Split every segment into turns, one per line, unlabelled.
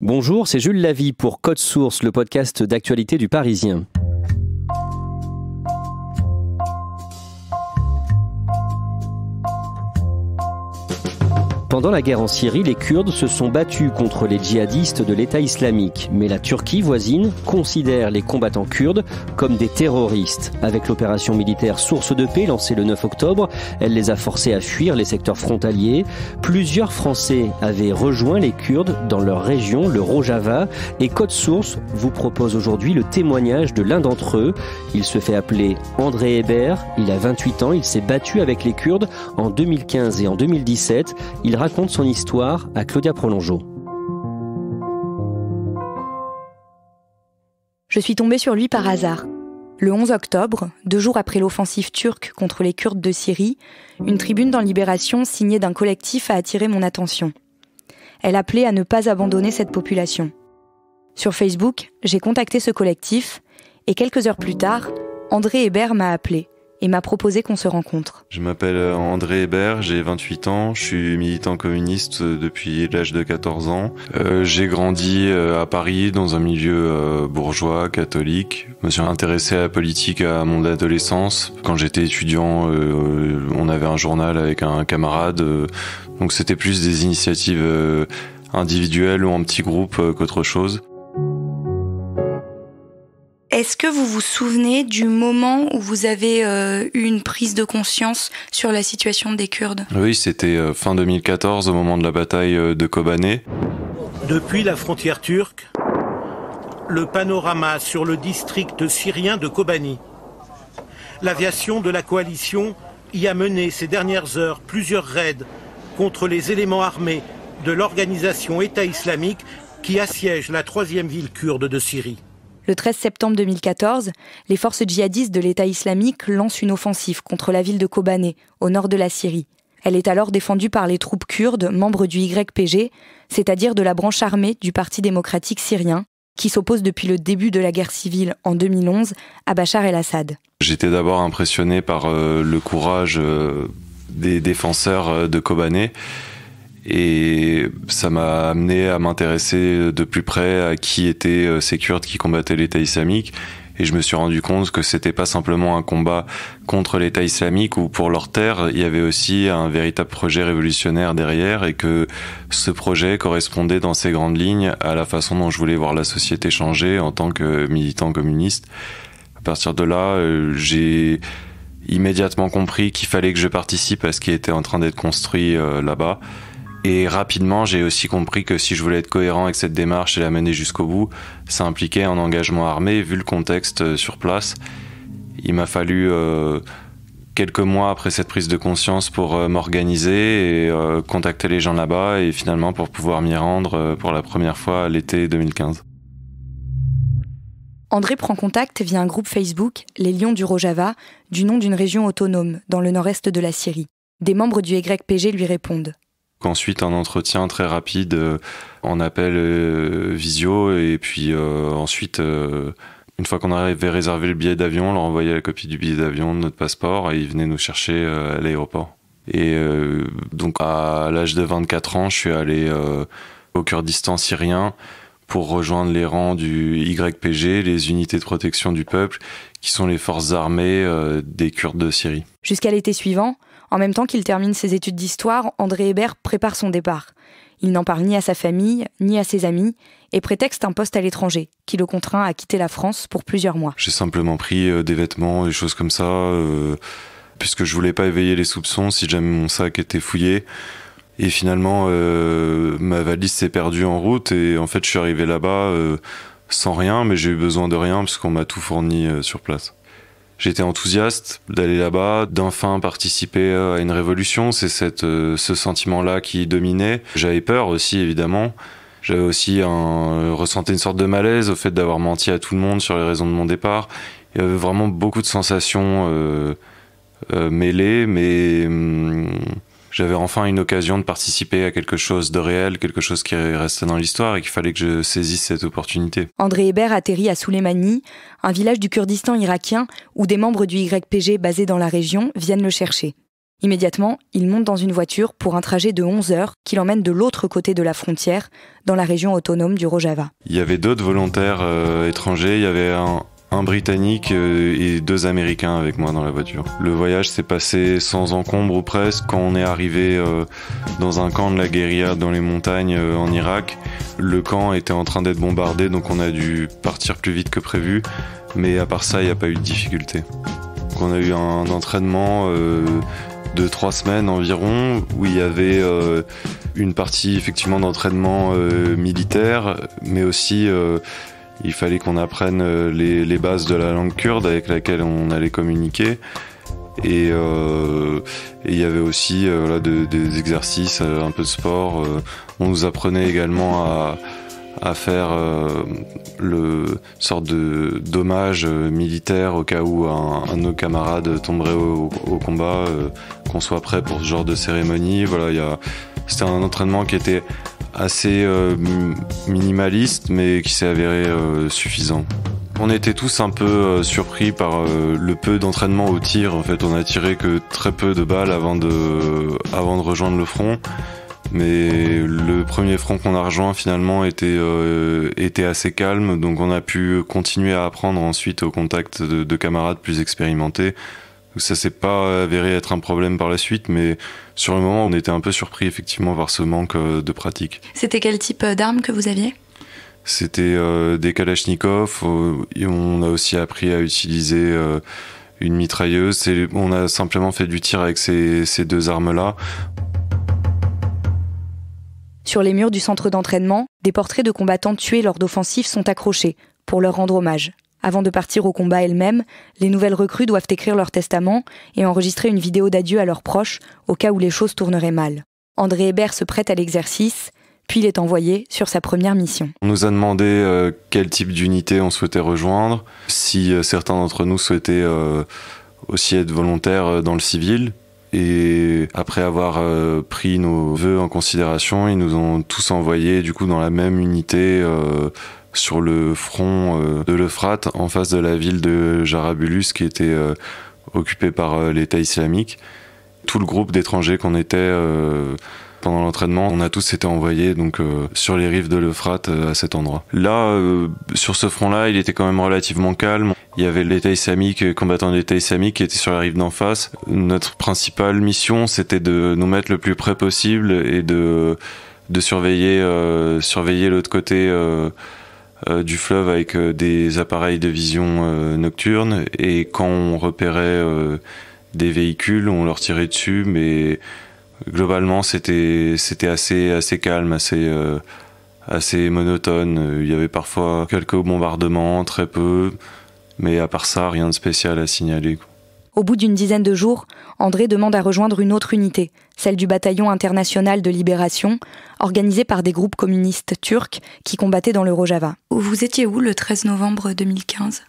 Bonjour, c'est Jules Lavie pour Code Source, le podcast d'actualité du Parisien. Pendant la guerre en Syrie, les Kurdes se sont battus contre les djihadistes de l'État islamique. Mais la Turquie voisine considère les combattants kurdes comme des terroristes. Avec l'opération militaire Source de paix lancée le 9 octobre, elle les a forcés à fuir les secteurs frontaliers. Plusieurs Français avaient rejoint les Kurdes dans leur région, le Rojava. Et Code Source vous propose aujourd'hui le témoignage de l'un d'entre eux. Il se fait appeler André Hébert. Il a 28 ans. Il s'est battu avec les Kurdes en 2015 et en 2017. Il raconte son histoire à Claudia Prolongeau.
Je suis tombée sur lui par hasard. Le 11 octobre, 2 jours après l'offensive turque contre les Kurdes de Syrie, une tribune dans Libération signée d'un collectif a attiré mon attention. Elle appelait à ne pas abandonner cette population. Sur Facebook, j'ai contacté ce collectif et quelques heures plus tard, André Hébert m'a appelé et m'a proposé qu'on se rencontre.
Je m'appelle André Hébert, j'ai 28 ans, je suis militant communiste depuis l'âge de 14 ans. J'ai grandi à Paris dans un milieu bourgeois, catholique. Je me suis intéressé à la politique à mon adolescence. Quand j'étais étudiant, on avait un journal avec un camarade, donc c'était plus des initiatives individuelles ou en petits groupes qu'autre chose.
Est-ce que vous vous souvenez du moment où vous avez eu une prise de conscience sur la situation des Kurdes ?
Oui, c'était fin 2014, au moment de la bataille de Kobané.
Depuis la frontière turque, le panorama sur le district syrien de Kobani. L'aviation de la coalition y a mené ces dernières heures plusieurs raids contre les éléments armés de l'organisation État islamique qui assiège la 3e ville kurde de Syrie.
Le 13 septembre 2014, les forces djihadistes de l'État islamique lancent une offensive contre la ville de Kobané, au nord de la Syrie. Elle est alors défendue par les troupes kurdes, membres du YPG, c'est-à-dire de la branche armée du Parti démocratique syrien, qui s'oppose depuis le début de la guerre civile en 2011 à Bachar el-Assad.
J'étais d'abord impressionné par le courage des défenseurs de Kobané. Et ça m'a amené à m'intéresser de plus près à qui étaient ces Kurdes qui combattaient l'État islamique. Et je me suis rendu compte que c'était pas simplement un combat contre l'État islamique ou pour leur terre, il y avait aussi un véritable projet révolutionnaire derrière et que ce projet correspondait dans ses grandes lignes à la façon dont je voulais voir la société changer en tant que militant communiste. À partir de là, j'ai immédiatement compris qu'il fallait que je participe à ce qui était en train d'être construit là-bas. Et rapidement, j'ai aussi compris que si je voulais être cohérent avec cette démarche et la mener jusqu'au bout, ça impliquait un engagement armé. Vu le contexte sur place, il m'a fallu quelques mois après cette prise de conscience pour m'organiser et contacter les gens là-bas et finalement pour pouvoir m'y rendre pour la première fois à l'été 2015.
André prend contact via un groupe Facebook, les Lions du Rojava, du nom d'une région autonome dans le nord-est de la Syrie. Des membres du YPG lui répondent.
Ensuite, un entretien très rapide en appel visio et puis ensuite, une fois qu'on avait réservé le billet d'avion, on leur envoyait la copie du billet d'avion, de notre passeport et ils venaient nous chercher à l'aéroport. Et donc à l'âge de 24 ans, je suis allé au Kurdistan syrien pour rejoindre les rangs du YPG, les unités de protection du peuple, qui sont les forces armées des Kurdes de Syrie.
Jusqu'à l'été suivant, en même temps qu'il termine ses études d'histoire, André Hébert prépare son départ. Il n'en parle ni à sa famille, ni à ses amis, et prétexte un poste à l'étranger, qui le contraint à quitter la France pour plusieurs mois.
J'ai simplement pris des vêtements, des choses comme ça, puisque je voulais pas éveiller les soupçons si jamais mon sac était fouillé. Et finalement, ma valise s'est perdue en route, et en fait, je suis arrivé là-bas sans rien, mais j'ai eu besoin de rien, puisqu'on m'a tout fourni sur place. J'étais enthousiaste d'aller là-bas, d'enfin participer à une révolution. C'est ce sentiment-là qui dominait. J'avais peur aussi, évidemment. J'avais aussi ressenti une sorte de malaise au fait d'avoir menti à tout le monde sur les raisons de mon départ. Il y avait vraiment beaucoup de sensations mêlées, mais j'avais enfin une occasion de participer à quelque chose de réel, quelque chose qui restait dans l'histoire et qu'il fallait que je saisisse cette opportunité.
André Hébert atterrit à Souleymanie, un village du Kurdistan irakien où des membres du YPG basés dans la région viennent le chercher. Immédiatement, il monte dans une voiture pour un trajet de 11 heures qui l'emmène de l'autre côté de la frontière, dans la région autonome du Rojava.
Il y avait d'autres volontaires étrangers, il y avait un Britannique et 2 Américains avec moi dans la voiture. Le voyage s'est passé sans encombre ou presque. Quand on est arrivé dans un camp de la guérilla dans les montagnes en Irak, le camp était en train d'être bombardé, donc on a dû partir plus vite que prévu. Mais à part ça, il n'y a pas eu de difficulté. Donc on a eu un entraînement de 3 semaines environ, où il y avait une partie effectivement d'entraînement militaire, mais aussi il fallait qu'on apprenne les bases de la langue kurde avec laquelle on allait communiquer. Et il y avait aussi des exercices, un peu de sport. On nous apprenait également à faire le sorte de dommage militaire au cas où un de nos camarades tomberait au combat, qu'on soit prêt pour ce genre de cérémonie. Voilà, c'était un entraînement qui était assez minimaliste, mais qui s'est avéré suffisant. On était tous un peu surpris par le peu d'entraînement au tir. En fait, on a tiré que très peu de balles avant de rejoindre le front. Mais le premier front qu'on a rejoint finalement était assez calme, donc on a pu continuer à apprendre ensuite au contact de camarades plus expérimentés. Ça s'est pas avéré être un problème par la suite, mais sur le moment on était un peu surpris effectivement par ce manque de pratique.
C'était quel type d'armes que vous aviez ?
C'était des Kalachnikov, et on a aussi appris à utiliser une mitrailleuse. On a simplement fait du tir avec ces 2 armes-là.
Sur les murs du centre d'entraînement, des portraits de combattants tués lors d'offensives sont accrochés pour leur rendre hommage. Avant de partir au combat elles-mêmes, les nouvelles recrues doivent écrire leur testament et enregistrer une vidéo d'adieu à leurs proches au cas où les choses tourneraient mal. André Hébert se prête à l'exercice, puis il est envoyé sur sa première mission.
On nous a demandé quel type d'unité on souhaitait rejoindre, si certains d'entre nous souhaitaient aussi être volontaires dans le civil. Et après avoir pris nos vœux en considération, ils nous ont tous envoyés du coup dans la même unité sur le front de l'Euphrate, en face de la ville de Jarabulus qui était occupée par l'État islamique. Tout le groupe d'étrangers qu'on était pendant l'entraînement, on a tous été envoyés donc sur les rives de l'Euphrate à cet endroit. Là, sur ce front-là, il était quand même relativement calme. Il y avait l'État islamique, combattants de l'État islamique qui étaient sur la rive d'en face. Notre principale mission, c'était de nous mettre le plus près possible et de surveiller l'autre côté du fleuve avec des appareils de vision nocturne. Et quand on repérait des véhicules, on leur tirait dessus, mais globalement, c'était assez calme, assez monotone. Il y avait parfois quelques bombardements, très peu. Mais à part ça, rien de spécial à signaler.
Au bout d'une dizaine de jours, André demande à rejoindre une autre unité, celle du bataillon international de libération, organisé par des groupes communistes turcs qui combattaient dans le Rojava. Vous étiez où le 13 novembre 2015 ?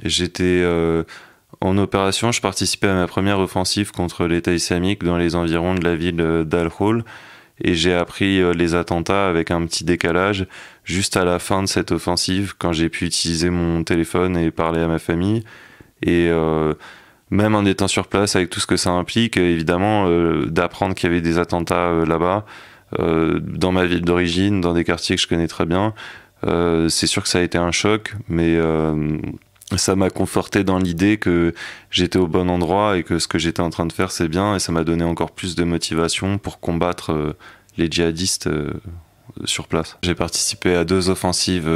J'étais en opération, je participais à ma première offensive contre l'État islamique dans les environs de la ville d'Al-Hol. Et j'ai appris les attentats avec un petit décalage juste à la fin de cette offensive, quand j'ai pu utiliser mon téléphone et parler à ma famille. Et même en étant sur place avec tout ce que ça implique, évidemment, d'apprendre qu'il y avait des attentats là-bas, dans ma ville d'origine, dans des quartiers que je connais très bien, c'est sûr que ça a été un choc, mais ça m'a conforté dans l'idée que j'étais au bon endroit et que ce que j'étais en train de faire, c'est bien, et ça m'a donné encore plus de motivation pour combattre les djihadistes sur place. J'ai participé à 2 offensives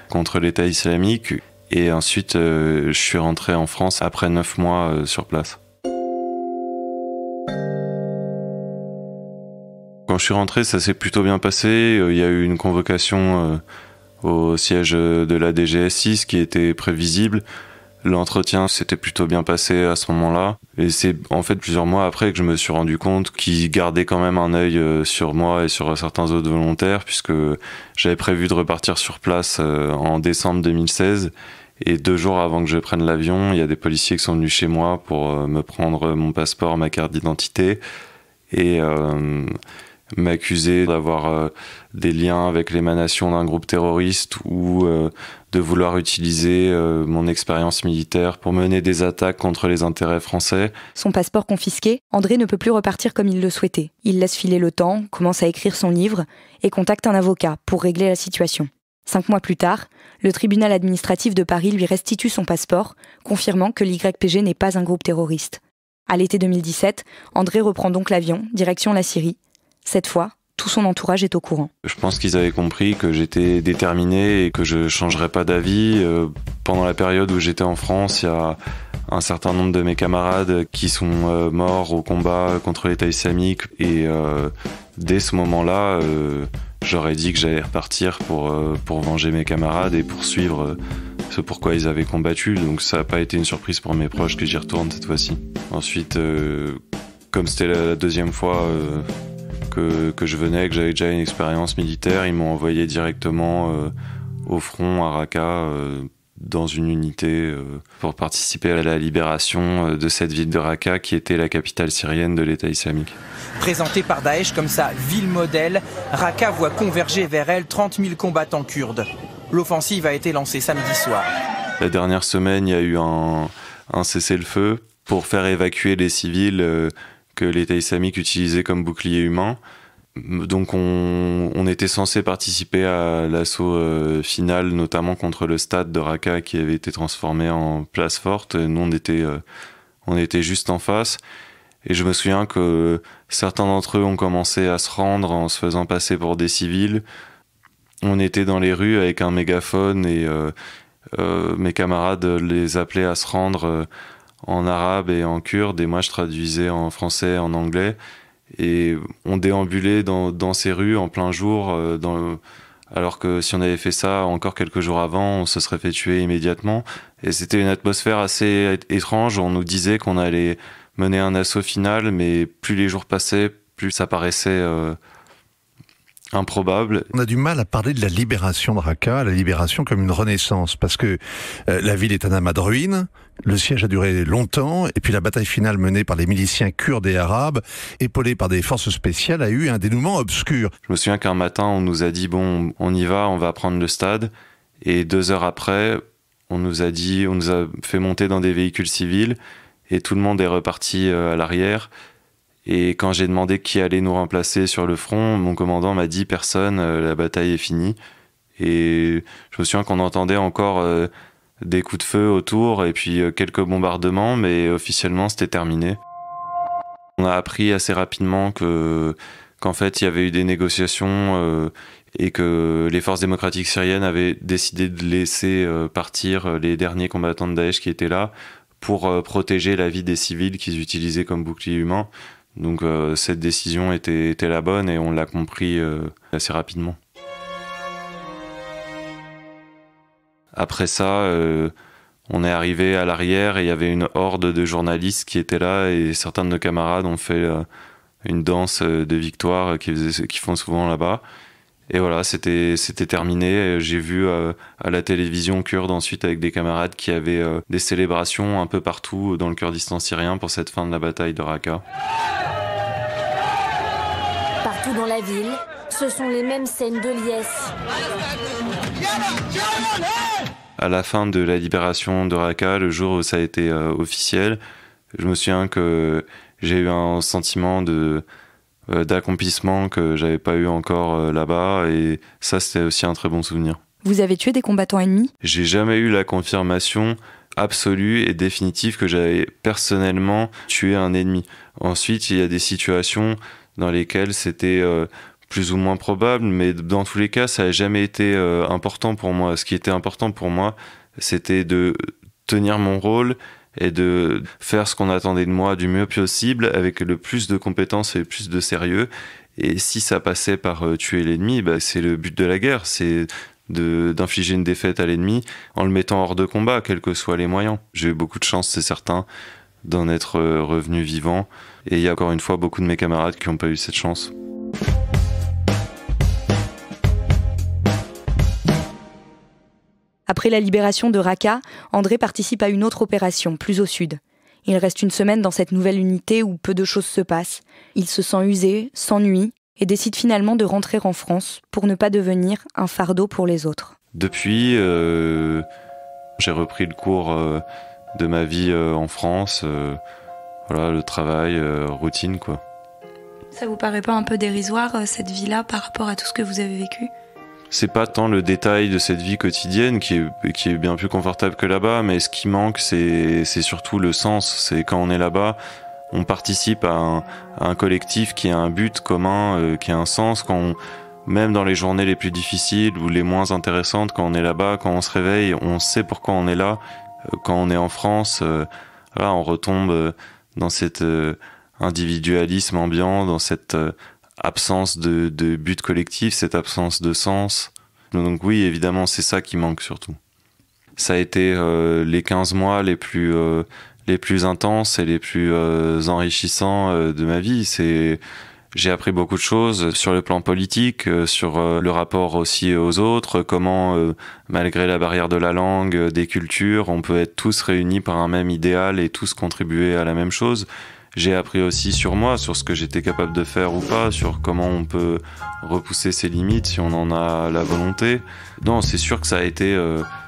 contre l'État islamique, et ensuite je suis rentré en France après 9 mois sur place. Quand je suis rentré, ça s'est plutôt bien passé. Il y a eu une convocation au siège de la DGS 6 qui était prévisible. L'entretien s'était plutôt bien passé à ce moment-là. Et c'est en fait plusieurs mois après que je me suis rendu compte qu'ils gardaient quand même un œil sur moi et sur certains autres volontaires, puisque j'avais prévu de repartir sur place en décembre 2016. Et 2 jours avant que je prenne l'avion, il y a des policiers qui sont venus chez moi pour me prendre mon passeport, ma carte d'identité. Et m'accuser d'avoir des liens avec l'émanation d'un groupe terroriste ou de vouloir utiliser mon expérience militaire pour mener des attaques contre les intérêts français.
Son passeport confisqué, André ne peut plus repartir comme il le souhaitait. Il laisse filer le temps, commence à écrire son livre et contacte un avocat pour régler la situation. 5 mois plus tard, le tribunal administratif de Paris lui restitue son passeport, confirmant que l'YPG n'est pas un groupe terroriste. À l'été 2017, André reprend donc l'avion, direction la Syrie. Cette fois, tout son entourage est au courant.
Je pense qu'ils avaient compris que j'étais déterminé et que je changerais pas d'avis. Pendant la période où j'étais en France, il y a un certain nombre de mes camarades qui sont morts au combat contre l'État islamique. Et dès ce moment-là, j'aurais dit que j'allais repartir pour venger mes camarades et poursuivre ce pourquoi ils avaient combattu. Donc ça n'a pas été une surprise pour mes proches que j'y retourne cette fois-ci. Ensuite, comme c'était la deuxième fois que je venais, que j'avais déjà une expérience militaire, ils m'ont envoyé directement au front à Raqqa dans une unité pour participer à la libération de cette ville de Raqqa qui était la capitale syrienne de l'État islamique.
Présentée par Daesh comme sa ville modèle, Raqqa voit converger vers elle 30 000 combattants kurdes. L'offensive a été lancée samedi soir.
La dernière semaine, il y a eu un cessez-le-feu pour faire évacuer les civils que l'État islamique utilisait comme bouclier humain. Donc on était censé participer à l'assaut final, notamment contre le stade de Raqqa qui avait été transformé en place forte. Nous on était juste en face. Et je me souviens que certains d'entre eux ont commencé à se rendre en se faisant passer pour des civils. On était dans les rues avec un mégaphone et mes camarades les appelaient à se rendre en arabe et en kurde, et moi je traduisais en français, en anglais, et on déambulait dans ces rues en plein jour, alors que si on avait fait ça encore quelques jours avant, on se serait fait tuer immédiatement. Et c'était une atmosphère assez étrange, on nous disait qu'on allait mener un assaut final, mais plus les jours passaient, plus ça paraissait improbable.
On a du mal à parler de la libération de Raqqa, la libération comme une renaissance, parce que la ville est un amas de ruines, le siège a duré longtemps, et puis la bataille finale menée par les miliciens kurdes et arabes, épaulés par des forces spéciales, a eu un dénouement obscur.
Je me souviens qu'un matin, on nous a dit « bon, on y va, on va prendre le stade », et 2 heures après, on nous a fait monter dans des véhicules civils, et tout le monde est reparti à l'arrière. Et quand j'ai demandé qui allait nous remplacer sur le front, mon commandant m'a dit « personne, la bataille est finie ». Et je me souviens qu'on entendait encore des coups de feu autour et puis quelques bombardements, mais officiellement c'était terminé. On a appris assez rapidement qu'en fait il y avait eu des négociations et que les forces démocratiques syriennes avaient décidé de laisser partir les derniers combattants de Daesh qui étaient là pour protéger la vie des civils qu'ils utilisaient comme bouclier humain. Donc cette décision était la bonne et on l'a compris assez rapidement. Après ça, on est arrivé à l'arrière et il y avait une horde de journalistes qui étaient là et certains de nos camarades ont fait une danse de victoire qu'ils font souvent là-bas. Et voilà, c'était terminé. J'ai vu à la télévision kurde ensuite avec des camarades qui avaient des célébrations un peu partout dans le Kurdistan syrien pour cette fin de la bataille de Raqqa.
Partout dans la ville, ce sont les mêmes scènes de liesse.
À la fin de la libération de Raqqa, le jour où ça a été officiel, je me souviens que j'ai eu un sentiment d'accomplissement que j'avais pas eu encore là-bas, et ça c'était aussi un très bon souvenir.
Vous avez tué des combattants ennemis ?
J'ai jamais eu la confirmation absolue et définitive que j'avais personnellement tué un ennemi. Ensuite, il y a des situations dans lesquelles c'était plus ou moins probable, mais dans tous les cas, ça n'a jamais été important pour moi. Ce qui était important pour moi, c'était de tenir mon rôle et de faire ce qu'on attendait de moi du mieux possible, avec le plus de compétences et le plus de sérieux. Et si ça passait par tuer l'ennemi, c'est le but de la guerre, c'est d'infliger une défaite à l'ennemi en le mettant hors de combat, quels que soient les moyens. J'ai eu beaucoup de chance, c'est certain, d'en être revenu vivant. Et il y a encore une fois beaucoup de mes camarades qui n'ont pas eu cette chance.
Après la libération de Raqqa, André participe à une autre opération, plus au sud. Il reste une semaine dans cette nouvelle unité où peu de choses se passent. Il se sent usé, s'ennuie, et décide finalement de rentrer en France pour ne pas devenir un fardeau pour les autres.
Depuis, j'ai repris le cours de ma vie en France. Voilà, le travail, routine, quoi.
Ça vous paraît pas un peu dérisoire, cette vie-là, par rapport à tout ce que vous avez vécu ?
C'est pas tant le détail de cette vie quotidienne qui est bien plus confortable que là-bas, mais ce qui manque, c'est surtout le sens. C'est quand on est là-bas, on participe à un collectif qui a un but commun, qui a un sens. Même dans les journées les plus difficiles ou les moins intéressantes, quand on est là-bas, quand on se réveille, on sait pourquoi on est là. Quand on est en France, voilà, on retombe dans cet individualisme ambiant, dans cette absence de but collectif, cette absence de sens. Donc oui, évidemment, c'est ça qui manque surtout. Ça a été les 15 mois les plus intenses et les plus enrichissants de ma vie. J'ai appris beaucoup de choses sur le plan politique, sur le rapport aussi aux autres, comment, malgré la barrière de la langue, des cultures, on peut être tous réunis par un même idéal et tous contribuer à la même chose. J'ai appris aussi sur moi, sur ce que j'étais capable de faire ou pas, sur comment on peut repousser ses limites si on en a la volonté. Non, c'est sûr que ça a été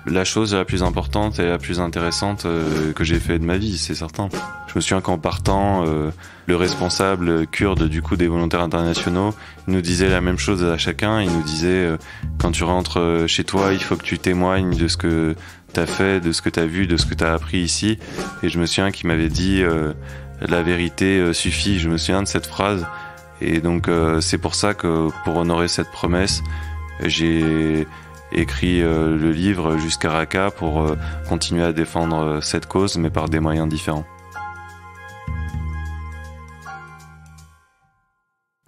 la chose la plus importante et la plus intéressante que j'ai fait de ma vie, c'est certain. Je me souviens qu'en partant, le responsable kurde du coup des volontaires internationaux nous disait la même chose à chacun. Il nous disait quand tu rentres chez toi, il faut que tu témoignes de ce que t'as fait, de ce que t'as vu, de ce que t'as appris ici. Et je me souviens qu'il m'avait dit la vérité suffit. Je me souviens de cette phrase. Et donc c'est pour ça que pour honorer cette promesse, j'ai écrit le livre Jusqu'à Raqqa pour continuer à défendre cette cause, mais par des moyens différents.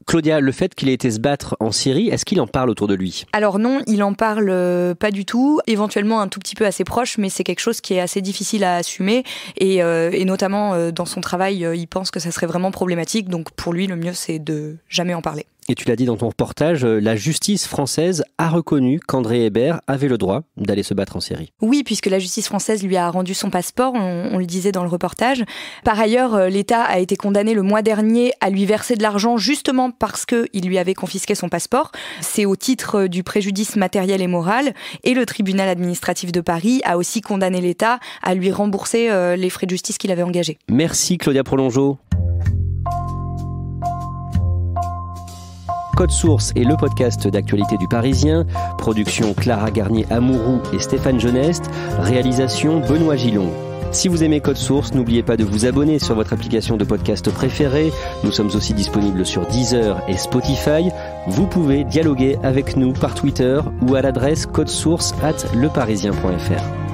Claudia, le fait qu'il ait été se battre en Syrie, est-ce qu'il en parle autour de lui ?
Alors non, il en parle pas du tout, éventuellement un tout petit peu à ses proches, mais c'est quelque chose qui est assez difficile à assumer et notamment dans son travail, il pense que ça serait vraiment problématique, donc pour lui le mieux c'est de jamais en parler.
Et tu l'as dit dans ton reportage, la justice française a reconnu qu'André Hébert avait le droit d'aller se battre en Syrie.
Oui, puisque la justice française lui a rendu son passeport, on le disait dans le reportage. Par ailleurs, l'État a été condamné le mois dernier à lui verser de l'argent justement parce qu'il lui avait confisqué son passeport. C'est au titre du préjudice matériel et moral. Et le tribunal administratif de Paris a aussi condamné l'État à lui rembourser les frais de justice qu'il avait engagés.
Merci Claudia Prolongeau. Code Source est le podcast d'actualité du Parisien. Production Clara Garnier-Amouroux et Stéphane Geneste. Réalisation Benoît Gillon. Si vous aimez Code Source, n'oubliez pas de vous abonner sur votre application de podcast préférée. Nous sommes aussi disponibles sur Deezer et Spotify. Vous pouvez dialoguer avec nous par Twitter ou à l'adresse codesource@leparisien.fr.